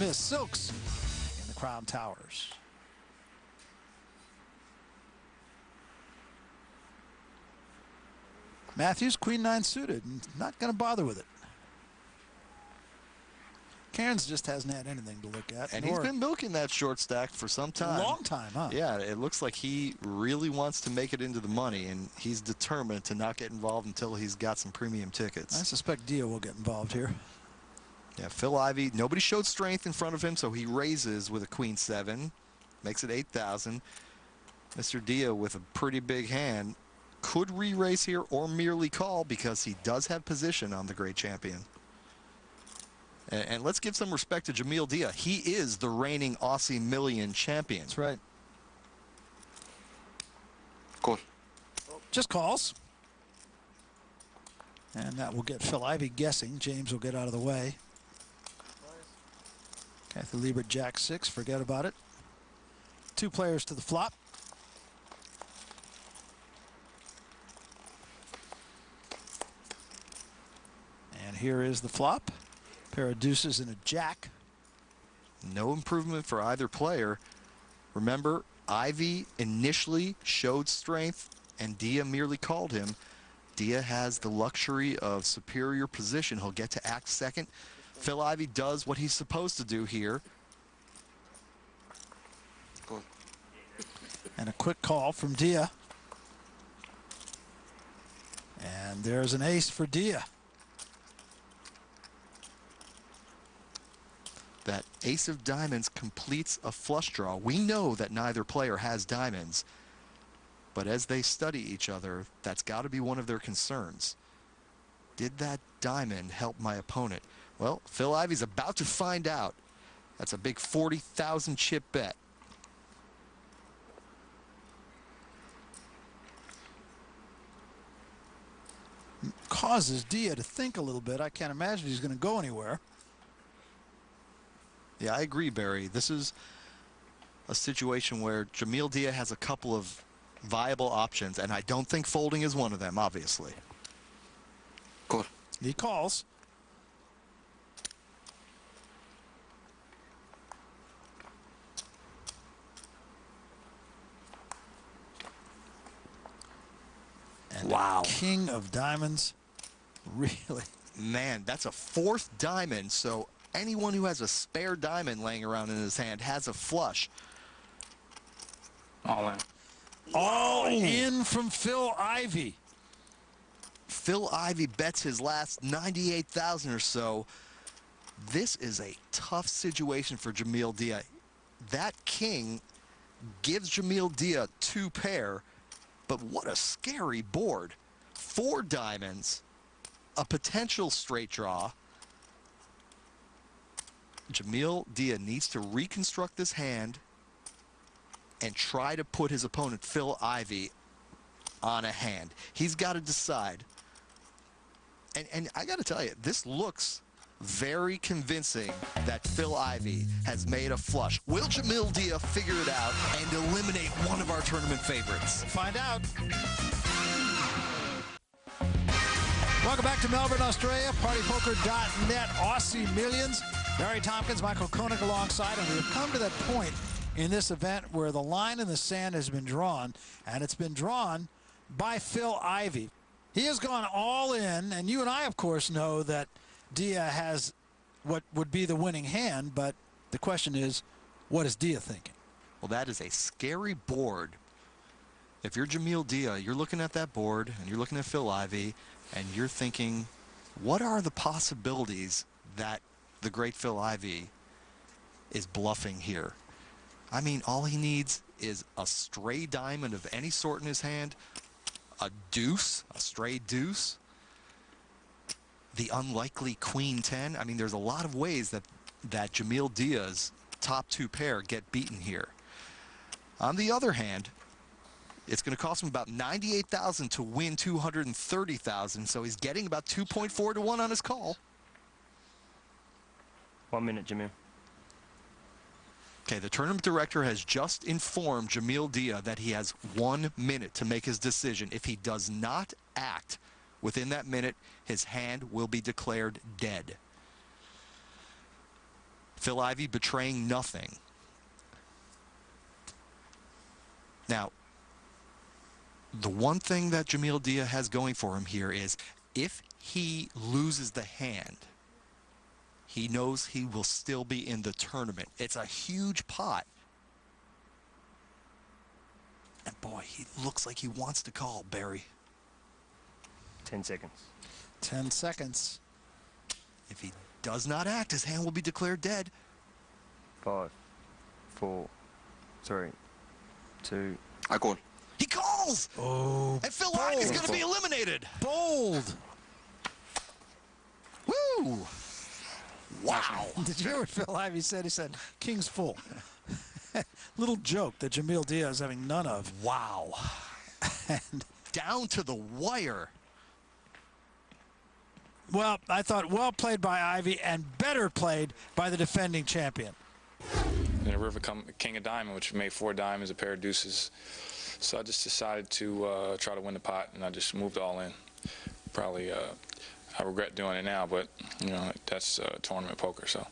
Miss Silks in the Crown Towers. Matthews, Queen 9 suited, not going to bother with it. Cairns just hasn't had anything to look at. And he's been milking that short stack for some time. A long time, huh? Yeah, it looks like he really wants to make it into the money, and he's determined to not get involved until he's got some premium tickets. I suspect Dia will get involved here. Yeah, Phil Ivey, nobody showed strength in front of him, so he raises with a Queen 7, makes it 8,000. Mr. Dia with a pretty big hand could re-raise here or merely call because he does have position on the great champion. And let's give some respect to Jamil Dia. He is the reigning Aussie Million champion. That's right. Call. Just calls. And that will get Phil Ivey guessing. James will get out of the way. Kathy Liebert, Jack 6. Forget about it. 2 players to the flop. And here is the flop. Pair of deuces and a jack. No improvement for either player. Remember, Ivey initially showed strength and Dia merely called him. Dia has the luxury of superior position. He'll get to act second. Phil Ivey does what he's supposed to do here. And a quick call from Dia. And there's an ace for Dia. That ace of diamonds completes a flush draw. We know that neither player has diamonds, but as they study each other, that's got to be one of their concerns. Did that diamond help my opponent? Well, Phil Ivey's about to find out. That's a big 40,000 chip bet. Causes Dia to think a little bit. I can't imagine he's going to go anywhere. Yeah, I agree, Barry. This is a situation where Jamil Dia has a couple of viable options, and I don't think folding is one of them, obviously. Call. He calls. And wow. King of diamonds. Really? Man, that's a 4th diamond, so anyone who has a spare diamond laying around in his hand has a flush. All in. All in from Phil Ivey. Phil Ivey bets his last 98,000 or so. This is a tough situation for Jamil Dia. That king gives Jamil Dia 2 pair, but what a scary board. 4 diamonds, a potential straight draw. Jamil Dia needs to reconstruct this hand and try to put his opponent Phil Ivey on a hand. He's got to decide. And I got to tell you, this looks very convincing that Phil Ivey has made a flush. Will Jamil Dia figure it out and eliminate one of our tournament favorites? Find out. Welcome back to Melbourne, Australia. PartyPoker.net, Aussie Millions. Barry Tompkins, Michael Koenig alongside, and we have come to that point in this event where the line in the sand has been drawn, and it's been drawn by Phil Ivey. He has gone all in, and you and I, of course, know that Dia has what would be the winning hand, but the question is, what is Dia thinking? Well, that is a scary board. If you're Jamil Dia, you're looking at that board, and you're looking at Phil Ivey, and you're thinking, what are the possibilities that the great Phil Ivey is bluffing here? I mean, all he needs is a stray diamond of any sort in his hand, a deuce, a stray deuce, the unlikely Queen 10. I mean, there's a lot of ways that Jamil Dia's top 2 pair get beaten here. On the other hand, it's going to cost him about 98,000 to win 230,000, so he's getting about 2.4 to 1 on his call. 1 minute, Jamil. Okay, the tournament director has just informed Jamil Dia that he has 1 minute to make his decision. If he does not act within that minute, his hand will be declared dead. Phil Ivey betraying nothing. Now, the one thing that Jamil Dia has going for him here is if he loses the hand, he knows he will still be in the tournament. It's a huge pot. And boy, he looks like he wants to call, Barry. 10 seconds. 10 seconds. If he does not act, his hand will be declared dead. 5, 4, 3, 2. I call. He calls! Oh, And Phil Ivey's going to be eliminated. bold. Woo! Wow. Did you hear what Phil Ivey said? He said, King's full. Little joke that Jamil Dia is having none of. Wow. And, Down to the wire. well, I thought well played by Ivey and better played by the defending champion. In a river come king of diamond, which made 4 diamonds, a pair of deuces. So I just decided to try to win the pot, and I just moved all in. Probably I regret doing it now, but you know that's tournament poker. So.